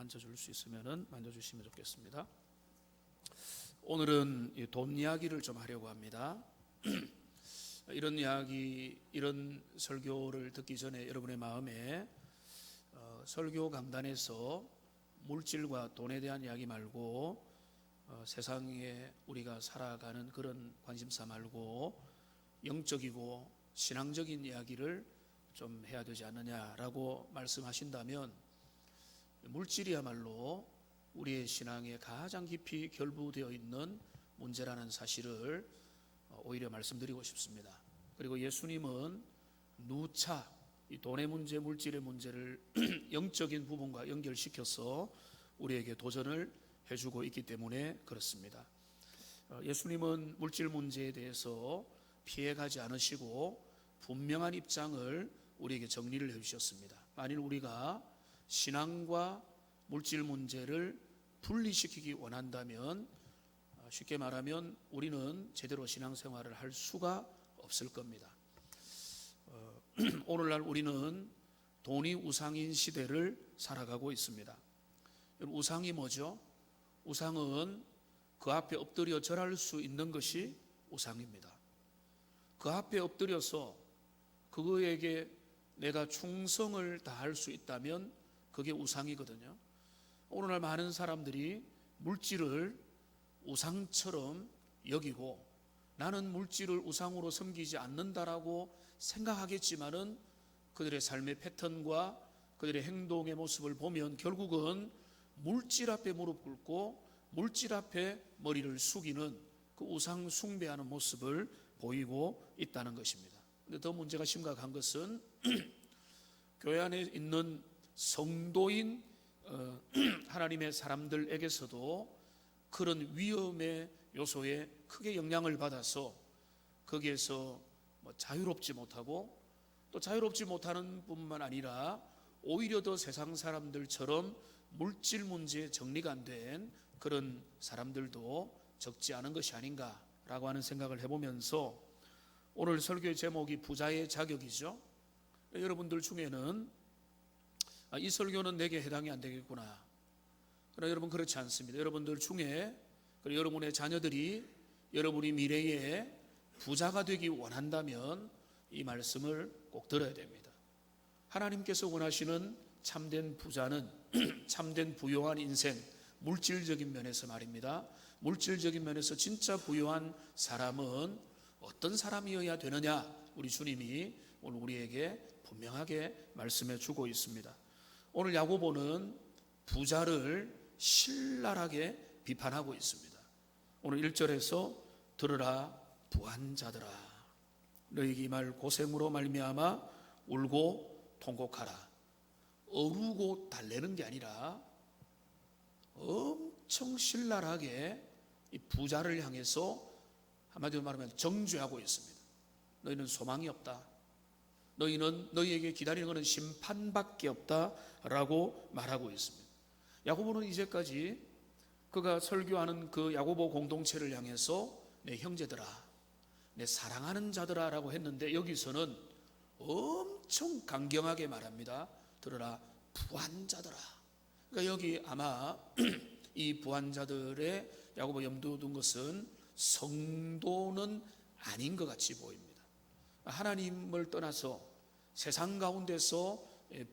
만져줄 수 있으면 만져주시면 좋겠습니다. 오늘은 돈 이야기를 좀 하려고 합니다. 이런 이야기, 이런 설교를 듣기 전에 여러분의 마음에 설교 강단에서 물질과 돈에 대한 이야기 말고 세상에 우리가 살아가는 그런 관심사 말고 영적이고 신앙적인 이야기를 좀 해야 되지 않느냐라고 말씀하신다면, 물질이야말로 우리의 신앙에 가장 깊이 결부되어 있는 문제라는 사실을 오히려 말씀드리고 싶습니다. 그리고 예수님은 누차 이 돈의 문제, 물질의 문제를 영적인 부분과 연결시켜서 우리에게 도전을 해주고 있기 때문에 그렇습니다. 예수님은 물질 문제에 대해서 피해가지 않으시고 분명한 입장을 우리에게 정리를 해주셨습니다. 만일 우리가 신앙과 물질 문제를 분리시키기 원한다면, 쉽게 말하면 우리는 제대로 신앙생활을 할 수가 없을 겁니다. 오늘날 우리는 돈이 우상인 시대를 살아가고 있습니다. 우상이 뭐죠? 우상은 그 앞에 엎드려 절할 수 있는 것이 우상입니다. 그 앞에 엎드려서 그거에게 내가 충성을 다할 수 있다면 그게 우상이거든요. 오늘날 많은 사람들이 물질을 우상처럼 여기고 나는 물질을 우상으로 섬기지 않는다라고 생각하겠지만은 그들의 삶의 패턴과 그들의 행동의 모습을 보면 결국은 물질 앞에 무릎 꿇고 물질 앞에 머리를 숙이는 그 우상 숭배하는 모습을 보이고 있다는 것입니다. 근데 더 문제가 심각한 것은 교회 안에 있는 성도인 하나님의 사람들에게서도 그런 위험의 요소에 크게 영향을 받아서 거기에서 자유롭지 못하고, 또 자유롭지 못하는 뿐만 아니라 오히려 더 세상 사람들처럼 물질 문제에 정리가 안 된 그런 사람들도 적지 않은 것이 아닌가라고 하는 생각을 해보면서, 오늘 설교의 제목이 부자의 자격이죠. 여러분들 중에는 이 설교는 내게 해당이 안 되겠구나, 그러나 여러분 그렇지 않습니다. 여러분들 중에, 그리고 여러분의 자녀들이 여러분이 미래에 부자가 되기 원한다면 이 말씀을 꼭 들어야 됩니다. 하나님께서 원하시는 참된 부자는 참된 부유한 인생, 물질적인 면에서 말입니다. 물질적인 면에서 진짜 부유한 사람은 어떤 사람이어야 되느냐, 우리 주님이 오늘 우리에게 분명하게 말씀해 주고 있습니다. 오늘 야고보는 부자를 신랄하게 비판하고 있습니다. 오늘 1절에서 들으라 부한자들아, 너희에게 이 말 고생으로 말미암아 울고 통곡하라. 어루고 달래는 게 아니라 엄청 신랄하게 이 부자를 향해서 한마디로 말하면 정죄하고 있습니다. 너희는 소망이 없다. 너희에게 기다리는 것은 심판밖에 없다라고 말하고 있습니다. 야고보는 이제까지 그가 설교하는 그 야고보 공동체를 향해서 내 형제들아, 내 사랑하는 자들아 라고 했는데, 여기서는 엄청 강경하게 말합니다. 들으라 부한자들아. 그러니까 여기 아마 이 부한자들의 야고보 염두에 둔 것은 성도는 아닌 것 같이 보입니다. 하나님을 떠나서 세상 가운데서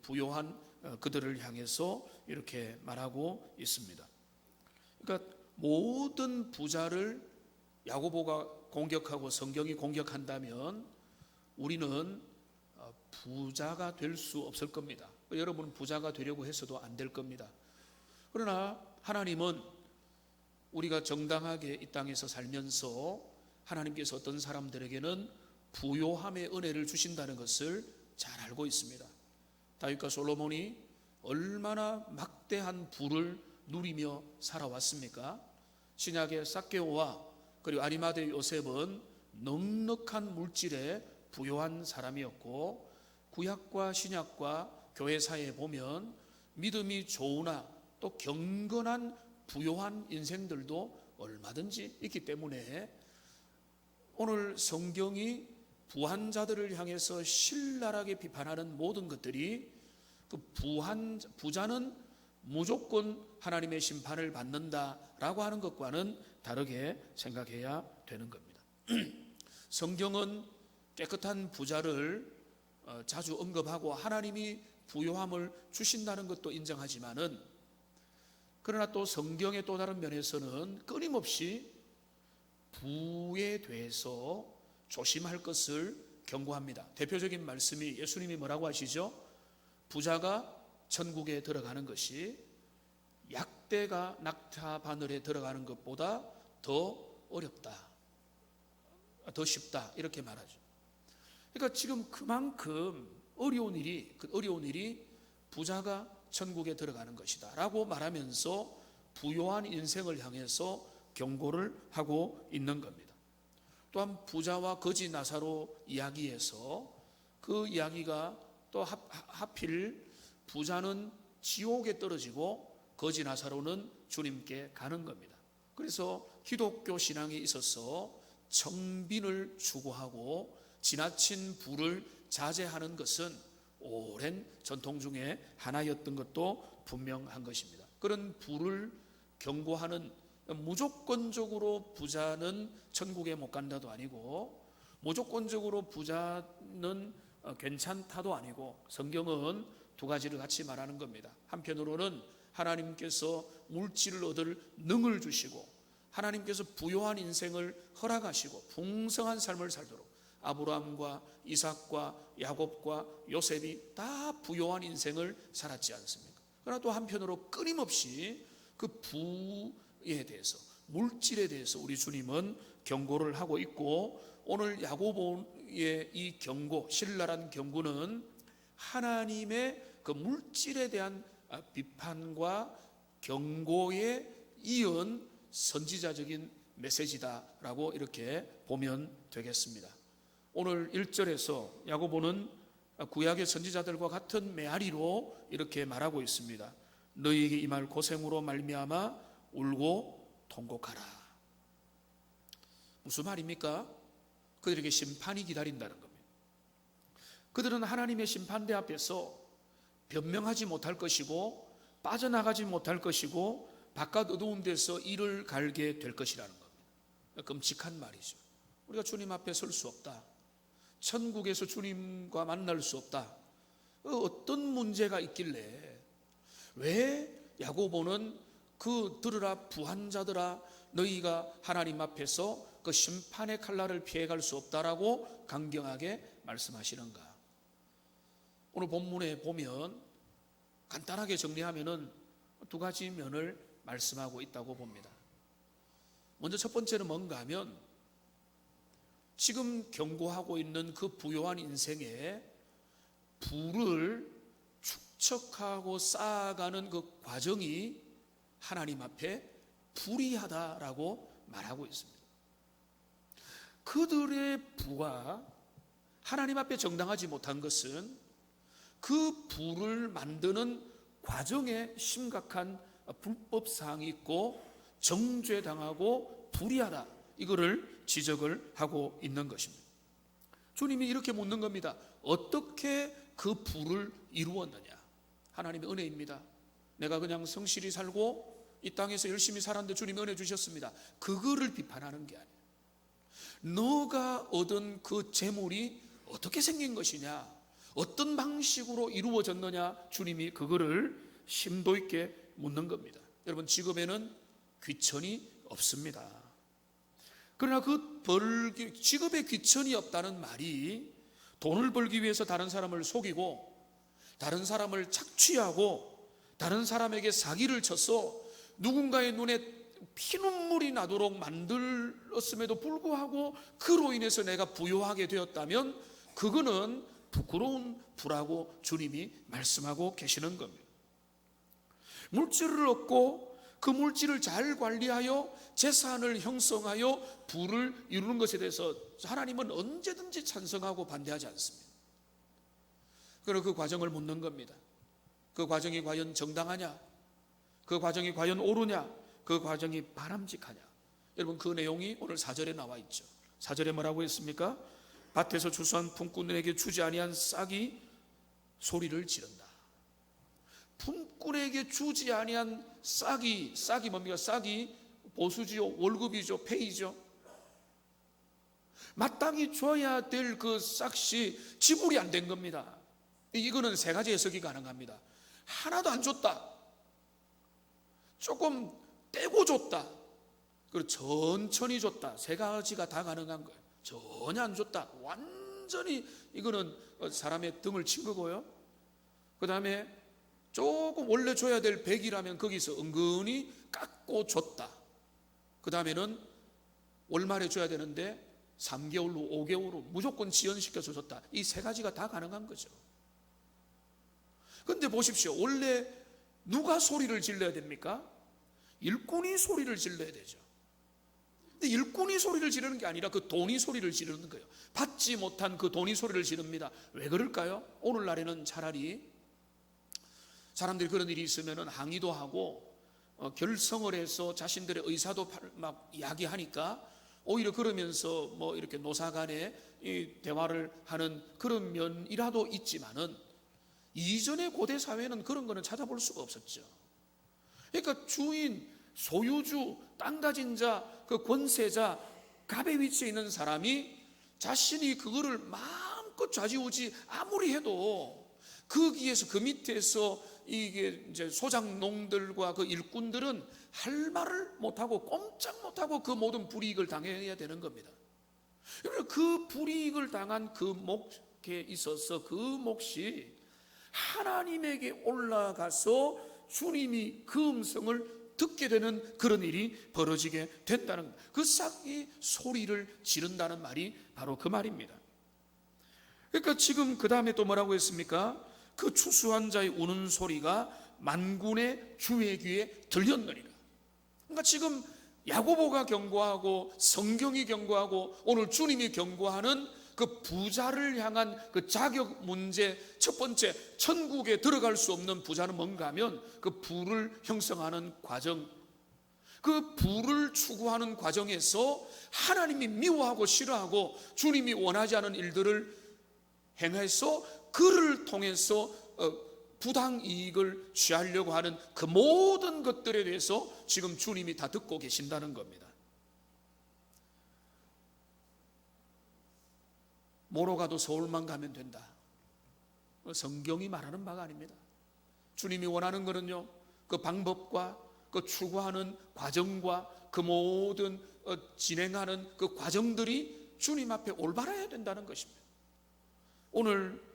부요한 그들을 향해서 이렇게 말하고 있습니다. 그러니까 모든 부자를 야고보가 공격하고 성경이 공격한다면 우리는 부자가 될 수 없을 겁니다. 여러분은 부자가 되려고 해서도 안 될 겁니다. 그러나 하나님은 우리가 정당하게 이 땅에서 살면서 하나님께서 어떤 사람들에게는 부요함의 은혜를 주신다는 것을 잘 알고 있습니다. 다윗과 솔로몬이 얼마나 막대한 부를 누리며 살아왔습니까? 신약의 삭개오와 그리고 아리마대 요셉은 넉넉한 물질에 부요한 사람이었고, 구약과 신약과 교회 사이에 보면 믿음이 좋으나 또 경건한 부요한 인생들도 얼마든지 있기 때문에 오늘 성경이 부한자들을 향해서 신랄하게 비판하는 모든 것들이 그 부자는 무조건 하나님의 심판을 받는다라고 하는 것과는 다르게 생각해야 되는 겁니다. 성경은 깨끗한 부자를 자주 언급하고 하나님이 부요함을 주신다는 것도 인정하지만은, 그러나 또 성경의 또 다른 면에서는 끊임없이 부에 대해서 조심할 것을 경고합니다. 대표적인 말씀이 예수님이 뭐라고 하시죠? 부자가 천국에 들어가는 것이 약대가 낙타 바늘에 들어가는 것보다 더 어렵다, 더 쉽다, 이렇게 말하죠. 그러니까 지금 그만큼 어려운 일이 부자가 천국에 들어가는 것이다 라고 말하면서 부요한 인생을 향해서 경고를 하고 있는 겁니다. 또한 부자와 거지 나사로 이야기에서 그 이야기가 또 하필 부자는 지옥에 떨어지고 거지 나사로는 주님께 가는 겁니다. 그래서 기독교 신앙에 있어서 청빈을 추구하고 지나친 부를 자제하는 것은 오랜 전통 중에 하나였던 것도 분명한 것입니다. 그런 부를 경고하는, 무조건적으로 부자는 천국에 못 간다도 아니고 무조건적으로 부자는 괜찮다도 아니고, 성경은 두 가지를 같이 말하는 겁니다. 한편으로는 하나님께서 물질을 얻을 능을 주시고 하나님께서 부요한 인생을 허락하시고 풍성한 삶을 살도록, 아브라함과 이삭과 야곱과 요셉이 다 부요한 인생을 살았지 않습니까? 그러나 또 한편으로 끊임없이 그 부에 대해서, 물질에 대해서 우리 주님은 경고를 하고 있고, 오늘 야고보의 이 경고, 신랄한 경고는 하나님의 그 물질에 대한 비판과 경고에 이은 선지자적인 메시지다라고 이렇게 보면 되겠습니다. 오늘 1절에서 야고보는 구약의 선지자들과 같은 메아리로 이렇게 말하고 있습니다. 너희에게 임할 고생으로 말미암아 울고 통곡하라. 무슨 말입니까? 그들에게 심판이 기다린다는 겁니다. 그들은 하나님의 심판대 앞에서 변명하지 못할 것이고 빠져나가지 못할 것이고 바깥 어두운 데서 이를 갈게 될 것이라는 겁니다. 끔찍한 말이죠. 우리가 주님 앞에 설 수 없다, 천국에서 주님과 만날 수 없다, 어떤 문제가 있길래 왜 야고보는 들으라 부한자들아 너희가 하나님 앞에서 그 심판의 칼날을 피해갈 수 없다라고 강경하게 말씀하시는가? 오늘 본문에 보면 간단하게 정리하면은 두 가지 면을 말씀하고 있다고 봅니다. 먼저 첫 번째는 뭔가 하면, 지금 경고하고 있는 그 부요한 인생에 부를 축적하고 쌓아가는 그 과정이 하나님 앞에 불의하다라고 말하고 있습니다. 그들의 부가 하나님 앞에 정당하지 못한 것은 그 부를 만드는 과정에 심각한 불법 사항이 있고 정죄당하고 불의하다, 이거를 지적을 하고 있는 것입니다. 주님이 이렇게 묻는 겁니다. 어떻게 그 부를 이루었느냐? 하나님의 은혜입니다. 내가 그냥 성실히 살고 이 땅에서 열심히 살았는데 주님이 은혜 주셨습니다. 그거를 비판하는 게 아니에요. 너가 얻은 그 재물이 어떻게 생긴 것이냐, 어떤 방식으로 이루어졌느냐, 주님이 그거를 심도 있게 묻는 겁니다. 여러분, 직업에는 귀천이 없습니다. 그러나 직업에 귀천이 없다는 말이 돈을 벌기 위해서 다른 사람을 속이고 다른 사람을 착취하고 다른 사람에게 사기를 쳐서 누군가의 눈에 피눈물이 나도록 만들었음에도 불구하고 그로 인해서 내가 부요하게 되었다면 그거는 부끄러운 부라고 주님이 말씀하고 계시는 겁니다. 물질을 얻고 그 물질을 잘 관리하여 재산을 형성하여 부를 이루는 것에 대해서 하나님은 언제든지 찬성하고 반대하지 않습니다. 그리고 그 과정을 묻는 겁니다. 그 과정이 과연 정당하냐? 그 과정이 과연 옳으냐? 그 과정이 바람직하냐? 여러분, 그 내용이 오늘 4절에 나와 있죠. 4절에 뭐라고 했습니까? 밭에서 추수한 품꾼에게 주지 아니한 싹이 소리를 지른다. 품꾼에게 주지 아니한 싹이 뭡니까? 싹이 보수지요, 월급이죠, 페이죠. 마땅히 줘야 될 그 싹이 지불이 안 된 겁니다. 이거는 세 가지 해석이 가능합니다. 하나도 안 줬다, 조금 떼고 줬다, 그리고 천천히 줬다. 세 가지가 다 가능한 거예요. 전혀 안 줬다, 완전히 이거는 사람의 등을 친 거고요. 그 다음에 조금 원래 줘야 될 100이라면 거기서 은근히 깎고 줬다. 그 다음에는 월말에 줘야 되는데 3개월 후, 5개월 후 무조건 지연시켜서 줬다. 이 세 가지가 다 가능한 거죠. 그런데 보십시오. 원래 누가 소리를 질러야 됩니까? 일꾼이 소리를 질러야 되죠. 근데 일꾼이 소리를 지르는 게 아니라 그 돈이 소리를 지르는 거예요. 받지 못한 그 돈이 소리를 지릅니다. 왜 그럴까요? 오늘날에는 차라리 사람들이 그런 일이 있으면 항의도 하고 결성을 해서 자신들의 의사도 막 이야기하니까 오히려 그러면서 뭐 이렇게 노사 간에 이 대화를 하는 그런 면이라도 있지만은, 이전의 고대 사회는 그런 거는 찾아볼 수가 없었죠. 그러니까 주인, 소유주, 땅 가진 자, 그 권세자, 갑의 위치에 있는 사람이 자신이 그거를 마음껏 좌지우지 아무리 해도 거기에서, 그 밑에서 이게 이제 소장농들과 그 일꾼들은 할 말을 못하고 꼼짝 못하고 그 모든 불이익을 당해야 되는 겁니다. 그러면 그 불이익을 당한 그 몫에 있어서 그 몫이 하나님에게 올라가서 주님이 그 음성을 듣게 되는 그런 일이 벌어지게 된다는, 그 싹이 소리를 지른다는 말이 바로 그 말입니다. 그러니까 지금 그 다음에 또 뭐라고 했습니까? 그 추수한 자의 우는 소리가 만군의 주의 귀에 들렸느니라. 그러니까 지금 야고보가 경고하고 성경이 경고하고 오늘 주님이 경고하는 그 부자를 향한 그 자격 문제, 첫 번째, 천국에 들어갈 수 없는 부자는 뭔가 하면 그 부를 형성하는 과정, 그 부를 추구하는 과정에서 하나님이 미워하고 싫어하고 주님이 원하지 않은 일들을 행해서 그를 통해서 부당이익을 취하려고 하는 그 모든 것들에 대해서 지금 주님이 다 듣고 계신다는 겁니다. 뭐로 가도 서울만 가면 된다, 성경이 말하는 바가 아닙니다. 주님이 원하는 것은요, 그 방법과 그 추구하는 과정과 그 모든 진행하는 그 과정들이 주님 앞에 올바라야 된다는 것입니다. 오늘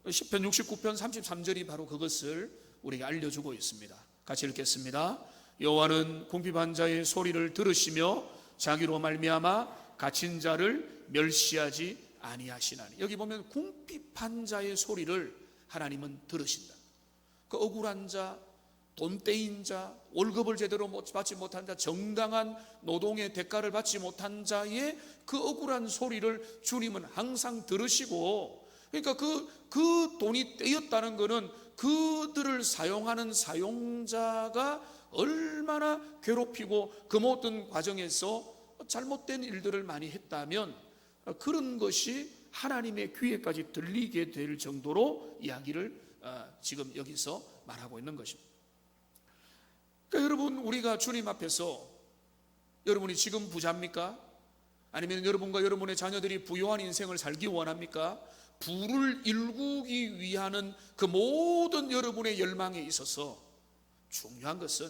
시편 69편 33절이 바로 그것을 우리에게 알려주고 있습니다. 같이 읽겠습니다. 여호와는 궁핍한 자의 소리를 들으시며 자기로 말미암아 갇힌 자를 멸시하지 아니하시나니. 여기 보면 궁핍한 자의 소리를 하나님은 들으신다. 그 억울한 자, 돈 떼인 자, 월급을 제대로 받지 못한 자, 정당한 노동의 대가를 받지 못한 자의 그 억울한 소리를 주님은 항상 들으시고, 그러니까 그 돈이 떼였다는 것은 그들을 사용하는 사용자가 얼마나 괴롭히고 그 모든 과정에서 잘못된 일들을 많이 했다면 그런 것이 하나님의 귀에까지 들리게 될 정도로 이야기를 지금 여기서 말하고 있는 것입니다. 그러니까 여러분, 우리가 주님 앞에서, 여러분이 지금 부자입니까? 아니면 여러분과 여러분의 자녀들이 부유한 인생을 살기 원합니까? 부를 일구기 위한 그 모든 여러분의 열망에 있어서 중요한 것은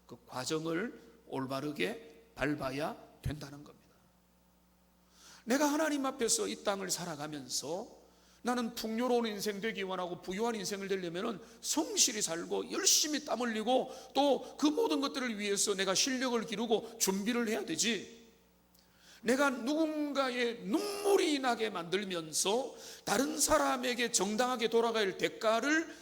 그 과정을 올바르게 밟아야 된다는 겁니다. 내가 하나님 앞에서 이 땅을 살아가면서 나는 풍요로운 인생 되기 원하고 부유한 인생을 되려면 성실히 살고 열심히 땀 흘리고 또 그 모든 것들을 위해서 내가 실력을 기르고 준비를 해야 되지, 내가 누군가의 눈물이 나게 만들면서 다른 사람에게 정당하게 돌아가야 할 대가를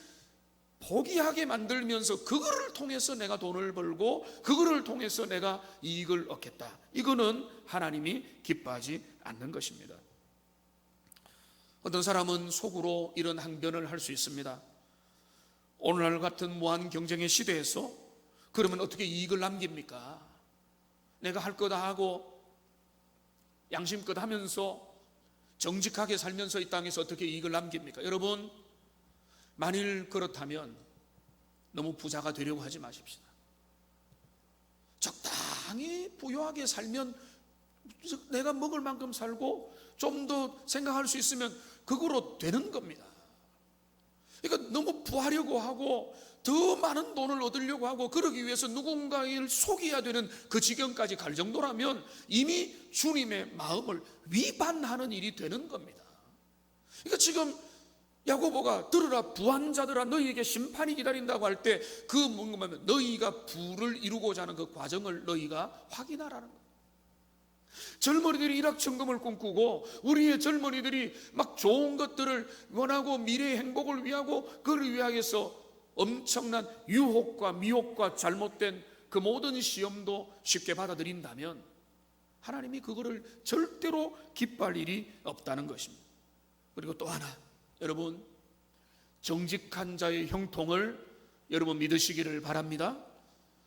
포기하게 만들면서 그거를 통해서 내가 돈을 벌고 그거를 통해서 내가 이익을 얻겠다, 이거는 하나님이 기뻐하지 않는 것입니다. 어떤 사람은 속으로 이런 항변을 할 수 있습니다. 오늘날 같은 무한 경쟁의 시대에서 그러면 어떻게 이익을 남깁니까? 내가 할 거 다 하고 양심껏 하면서 정직하게 살면서 이 땅에서 어떻게 이익을 남깁니까? 여러분, 만일 그렇다면 너무 부자가 되려고 하지 마십시다. 적당히 부유하게 살면 내가 먹을 만큼 살고 좀 더 생각할 수 있으면 그거로 되는 겁니다. 그러니까 너무 부하려고 하고 더 많은 돈을 얻으려고 하고 그러기 위해서 누군가를 속여야 되는 그 지경까지 갈 정도라면 이미 주님의 마음을 위반하는 일이 되는 겁니다. 그러니까 지금 야고보가 들으라 부한 자들아 너희에게 심판이 기다린다고 할 때 그 뭔가 너희가 부를 이루고자 하는 그 과정을 너희가 확인하라는 거예요. 젊은이들이 일확천금을 꿈꾸고 우리의 젊은이들이 막 좋은 것들을 원하고 미래의 행복을 위하고 그를 위하여서 엄청난 유혹과 미혹과 잘못된 그 모든 시험도 쉽게 받아들인다면 하나님이 그거를 절대로 기뻐할 일이 없다는 것입니다. 그리고 또 하나, 여러분 정직한 자의 형통을 여러분 믿으시기를 바랍니다.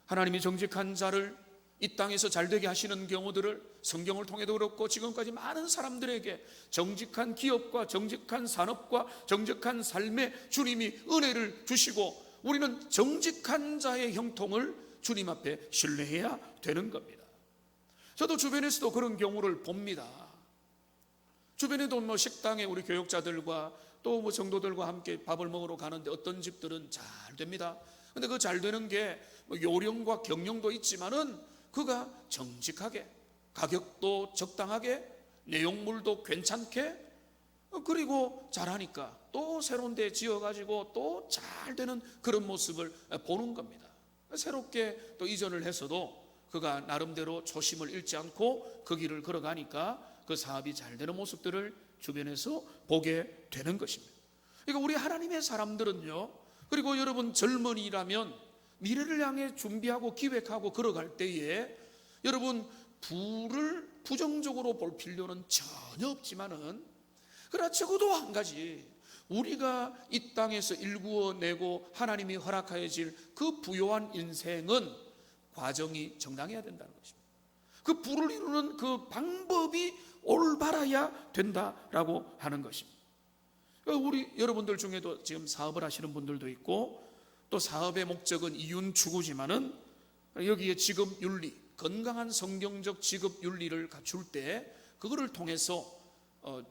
하나님이 정직한 자를 이 땅에서 잘되게 하시는 경우들을 성경을 통해도 그렇고 지금까지 많은 사람들에게 정직한 기업과 정직한 산업과 정직한 삶에 주님이 은혜를 주시고 우리는 정직한 자의 형통을 주님 앞에 신뢰해야 되는 겁니다. 저도 주변에서도 그런 경우를 봅니다. 주변에도 뭐 식당에 우리 교육자들과 또 뭐 성도들과 함께 밥을 먹으러 가는데 어떤 집들은 잘 됩니다. 근데 그 잘 되는 게 요령과 경영도 있지만은 그가 정직하게 가격도 적당하게 내용물도 괜찮게 그리고 잘하니까 또 새로운 데 지어가지고 또 잘 되는 그런 모습을 보는 겁니다. 새롭게 또 이전을 해서도 그가 나름대로 초심을 잃지 않고 그 길을 걸어가니까 그 사업이 잘 되는 모습들을 주변에서 보게 되는 것입니다. 그러니까 우리 하나님의 사람들은요, 그리고 여러분 젊은이라면 미래를 향해 준비하고 기획하고 걸어갈 때에 여러분 부를 부정적으로 볼 필요는 전혀 없지만은 그러나 적어도 한 가지 우리가 이 땅에서 일구어내고 하나님이 허락하여 질 그 부요한 인생은 과정이 정당해야 된다는 것입니다. 그 부를 이루는 그 방법이 올바라야 된다라고 하는 것입니다. 우리 여러분들 중에도 지금 사업을 하시는 분들도 있고 또 사업의 목적은 이윤 추구지만은 여기에 직업 윤리, 건강한 성경적 직업 윤리를 갖출 때 그거를 통해서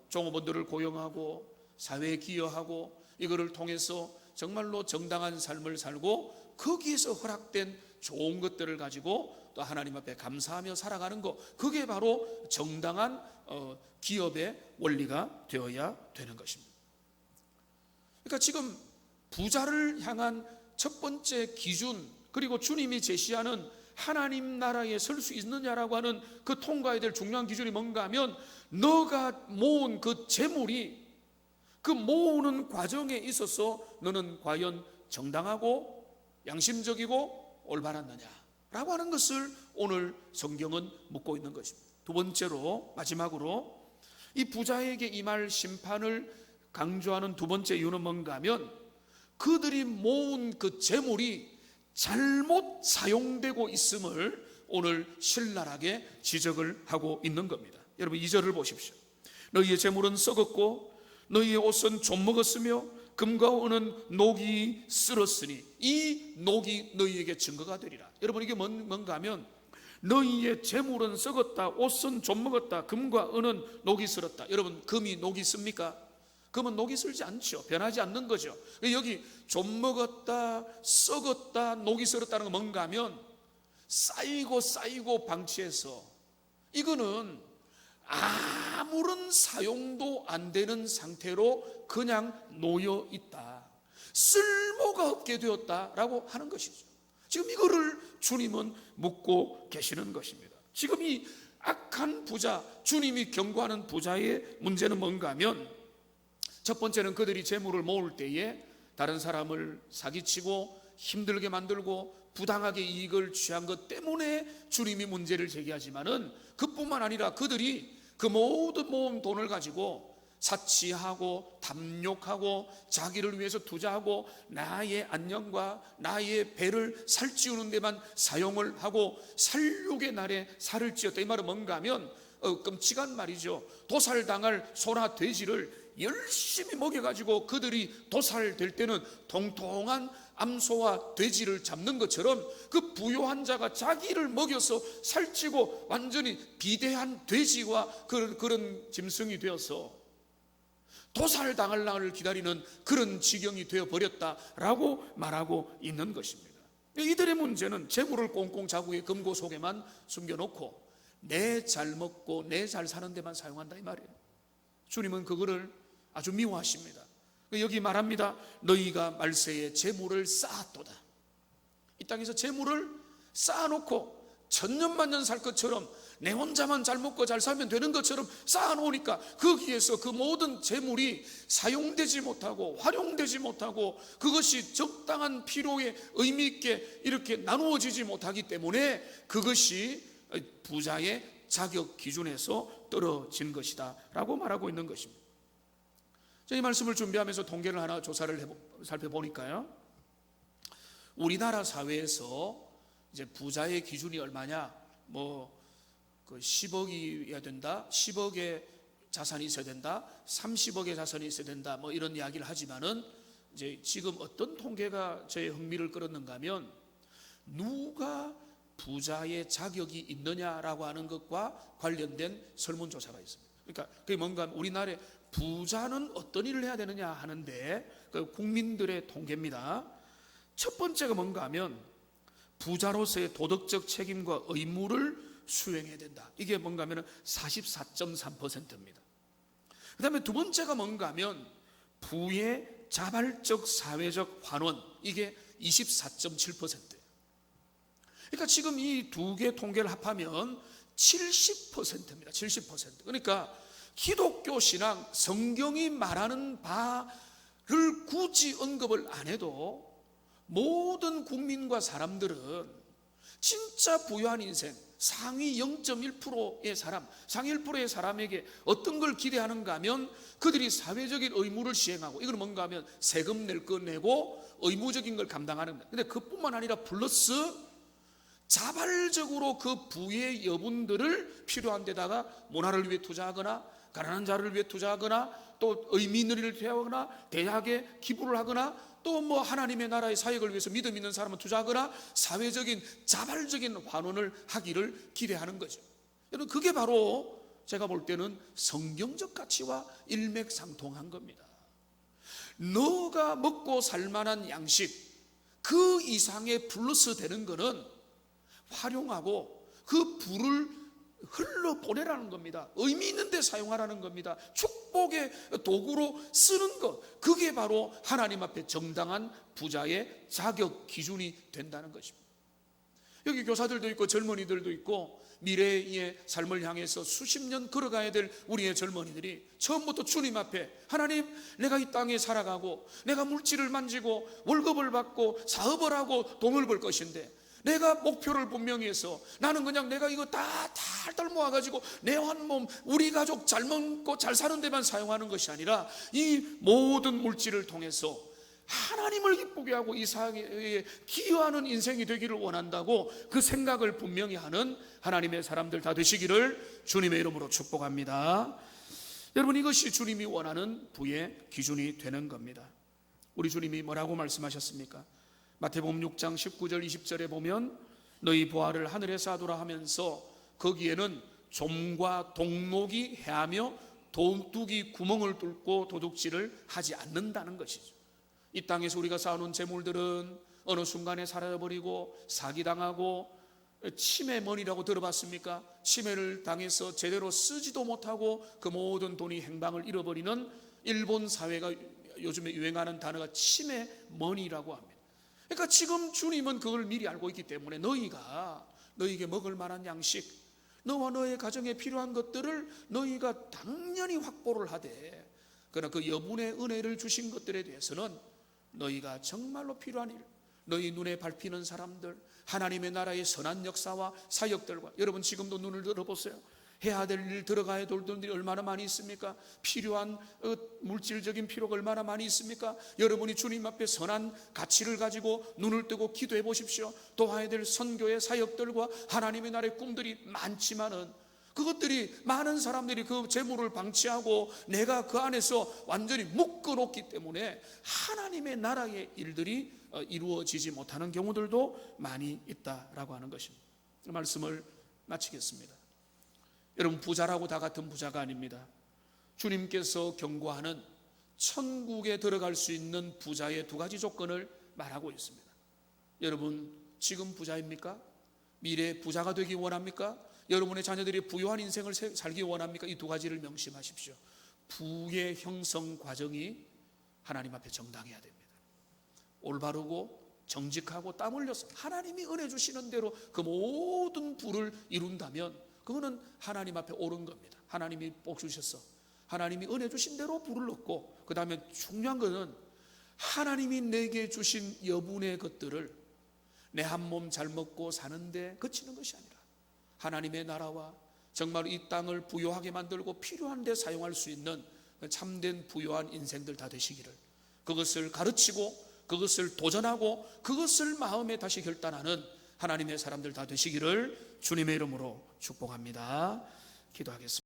종업원들을 고용하고 사회에 기여하고 이거를 통해서 정말로 정당한 삶을 살고 거기에서 허락된 좋은 것들을 가지고 또 하나님 앞에 감사하며 살아가는 것, 그게 바로 정당한 기업의 원리가 되어야 되는 것입니다. 그러니까 지금 부자를 향한 첫 번째 기준, 그리고 주님이 제시하는 하나님 나라에 설 수 있느냐라고 하는 그 통과해야 될 중요한 기준이 뭔가 하면 너가 모은 그 재물이 그 모으는 과정에 있어서 너는 과연 정당하고 양심적이고 올바랐느냐라고 하는 것을 오늘 성경은 묻고 있는 것입니다. 두 번째로 마지막으로 이 부자에게 임할 심판을 강조하는 두 번째 이유는 뭔가 하면 그들이 모은 그 재물이 잘못 사용되고 있음을 오늘 신랄하게 지적을 하고 있는 겁니다. 여러분 2절을 보십시오. 너희의 재물은 썩었고 너희의 옷은 좀 먹었으며 금과 은은 녹이 쓸었으니 이 녹이 너희에게 증거가 되리라. 여러분 이게 뭔가 하면 너희의 재물은 썩었다, 옷은 좀 먹었다, 금과 은은 녹이 쓸었다. 여러분 금이 녹이 씁니까? 금은 녹이 쓸지 않죠. 변하지 않는 거죠. 여기 좀 먹었다, 썩었다, 녹이 쓸었다는 건 뭔가 하면 쌓이고 방치해서 이거는 아무런 사용도 안 되는 상태로 그냥 놓여 있다, 쓸모가 없게 되었다라고 하는 것이죠. 지금 이거를 주님은 묻고 계시는 것입니다. 지금 이 악한 부자, 주님이 경고하는 부자의 문제는 뭔가 하면 첫 번째는 그들이 재물을 모을 때에 다른 사람을 사기치고 힘들게 만들고 부당하게 이익을 취한 것 때문에 주님이 문제를 제기하지만은 그뿐만 아니라 그들이 그 모든 모은 돈을 가지고 사치하고 탐욕하고 자기를 위해서 투자하고 나의 안녕과 나의 배를 살찌우는 데만 사용을 하고 살육의 날에 살을 찌었다. 이 말은 뭔가 하면 끔찍한 말이죠. 도살당할 소나 돼지를 열심히 먹여가지고 그들이 도살될 때는 통통한 암소와 돼지를 잡는 것처럼 그 부요한 자가 자기를 먹여서 살찌고 완전히 비대한 돼지와 그런 짐승이 되어서 도살당할 날을 기다리는 그런 지경이 되어버렸다라고 말하고 있는 것입니다. 이들의 문제는 재물을 꽁꽁 자국의 금고 속에만 숨겨놓고 내 잘 먹고 내 잘 사는 데만 사용한다 이 말이에요. 주님은 그거를 아주 미워하십니다. 여기 말합니다. 너희가 말세에 재물을 쌓았도다. 이 땅에서 재물을 쌓아놓고 천년만년 살 것처럼 내 혼자만 잘 먹고 잘 살면 되는 것처럼 쌓아놓으니까 거기에서 그 모든 재물이 사용되지 못하고 활용되지 못하고 그것이 적당한 필요에 의미 있게 이렇게 나누어지지 못하기 때문에 그것이 부자의 자격 기준에서 떨어진 것이다 라고 말하고 있는 것입니다. 이 말씀을 준비하면서 통계를 하나 조사를 살펴보니까요, 우리나라 사회에서 이제 부자의 기준이 얼마냐, 그 10억이어야 된다, 10억의 자산이 있어야 된다, 30억의 자산이 있어야 된다, 이런 이야기를 하지만은 이제 지금 어떤 통계가 저의 흥미를 끌었는가 하면 누가 부자의 자격이 있느냐라고 하는 것과 관련된 설문조사가 있습니다. 그러니까 그게 뭔가 하면 우리나라의 부자는 어떤 일을 해야 되느냐 하는데 그 국민들의 통계입니다. 첫 번째가 뭔가 하면 부자로서의 도덕적 책임과 의무를 수행해야 된다. 이게 뭔가 하면 44.3%입니다. 그 다음에 두 번째가 뭔가 하면 부의 자발적 사회적 환원, 이게 24.7%예요. 그러니까 지금 이 두 개 통계를 합하면 70%입니다. 70%. 그러니까 기독교 신앙, 성경이 말하는 바를 굳이 언급을 안 해도 모든 국민과 사람들은 진짜 부유한 인생, 상위 0.1%의 사람, 상위 1%의 사람에게 어떤 걸 기대하는가 하면 그들이 사회적인 의무를 시행하고, 이건 뭔가 하면 세금 낼 거 내고 의무적인 걸 감당하는 거예요. 근데 그뿐만 아니라 플러스 자발적으로 그 부의 여분들을 필요한 데다가 문화를 위해 투자하거나 가난한 자를 위해 투자하거나 또 의미 있는 일을 하거나 대학에 기부를 하거나 또 하나님의 나라의 사역을 위해서 믿음 있는 사람은 투자하거나 사회적인 자발적인 환원을 하기를 기대하는 거죠. 여러분, 그게 바로 제가 볼 때는 성경적 가치와 일맥상통한 겁니다. 너가 먹고 살만한 양식 그 이상의 플러스 되는 거는 활용하고 그 부를 흘러보내라는 겁니다. 의미 있는 데 사용하라는 겁니다. 축복의 도구로 쓰는 것, 그게 바로 하나님 앞에 정당한 부자의 자격 기준이 된다는 것입니다. 여기 교사들도 있고 젊은이들도 있고 미래의 삶을 향해서 수십 년 걸어가야 될 우리의 젊은이들이 처음부터 주님 앞에, 하나님, 내가 이 땅에 살아가고 내가 물질을 만지고 월급을 받고 사업을 하고 돈을 벌 것인데 내가 목표를 분명히 해서 나는 그냥 내가 이거 다 달달 모아가지고 내 한 몸 우리 가족 잘 먹고 잘 사는 데만 사용하는 것이 아니라 이 모든 물질을 통해서 하나님을 기쁘게 하고 이 사회에 기여하는 인생이 되기를 원한다고 그 생각을 분명히 하는 하나님의 사람들 다 되시기를 주님의 이름으로 축복합니다. 여러분, 이것이 주님이 원하는 부의 기준이 되는 겁니다. 우리 주님이 뭐라고 말씀하셨습니까? 마태복음 6장 19절 20절에 보면 너희 보화를 하늘에서 하도라 하면서 거기에는 좀과 동록이 해하며 도둑이 구멍을 뚫고 도둑질을 하지 않는다는 것이죠. 이 땅에서 우리가 쌓아놓은 재물들은 어느 순간에 사라져버리고 사기당하고 치매머니라고 들어봤습니까? 치매를 당해서 제대로 쓰지도 못하고 그 모든 돈이 행방을 잃어버리는 일본 사회가 요즘에 유행하는 단어가 치매머니라고 합니다. 그러니까 지금 주님은 그걸 미리 알고 있기 때문에 너희에게 먹을 만한 양식, 너와 너의 가정에 필요한 것들을 너희가 당연히 확보를 하되, 그러나 그 여분의 은혜를 주신 것들에 대해서는 너희가 정말로 필요한 일, 너희 눈에 밟히는 사람들, 하나님의 나라의 선한 역사와 사역들과, 여러분 지금도 눈을 들어보세요. 해야 될 일, 들어가야 될 일들이 얼마나 많이 있습니까? 필요한 물질적인 필요가 얼마나 많이 있습니까? 여러분이 주님 앞에 선한 가치를 가지고 눈을 뜨고 기도해 보십시오. 도와야 될 선교의 사역들과 하나님의 나라의 꿈들이 많지만은 그것들이 많은 사람들이 그 재물을 방치하고 내가 그 안에서 완전히 묶어놓기 때문에 하나님의 나라의 일들이 이루어지지 못하는 경우들도 많이 있다라고 하는 것입니다. 말씀을 마치겠습니다. 여러분, 부자라고 다 같은 부자가 아닙니다. 주님께서 경고하는 천국에 들어갈 수 있는 부자의 두 가지 조건을 말하고 있습니다. 여러분, 지금 부자입니까? 미래에 부자가 되기 원합니까? 여러분의 자녀들이 부유한 인생을 살기 원합니까? 이 두 가지를 명심하십시오. 부의 형성 과정이 하나님 앞에 정당해야 됩니다. 올바르고 정직하고 땀 흘려서 하나님이 은혜 주시는 대로 그 모든 부를 이룬다면 그거는 하나님 앞에 옳은 겁니다. 하나님이 복 주셔서 하나님이 은혜 주신 대로 부를 얻고, 그 다음에 중요한 것은 하나님이 내게 주신 여분의 것들을 내 한 몸 잘 먹고 사는데 그치는 것이 아니라 하나님의 나라와 정말 이 땅을 부유하게 만들고 필요한 데 사용할 수 있는 참된 부유한 인생들 다 되시기를, 그것을 가르치고 그것을 도전하고 그것을 마음에 다시 결단하는 하나님의 사람들 다 되시기를 주님의 이름으로 축복합니다. 기도하겠습니다.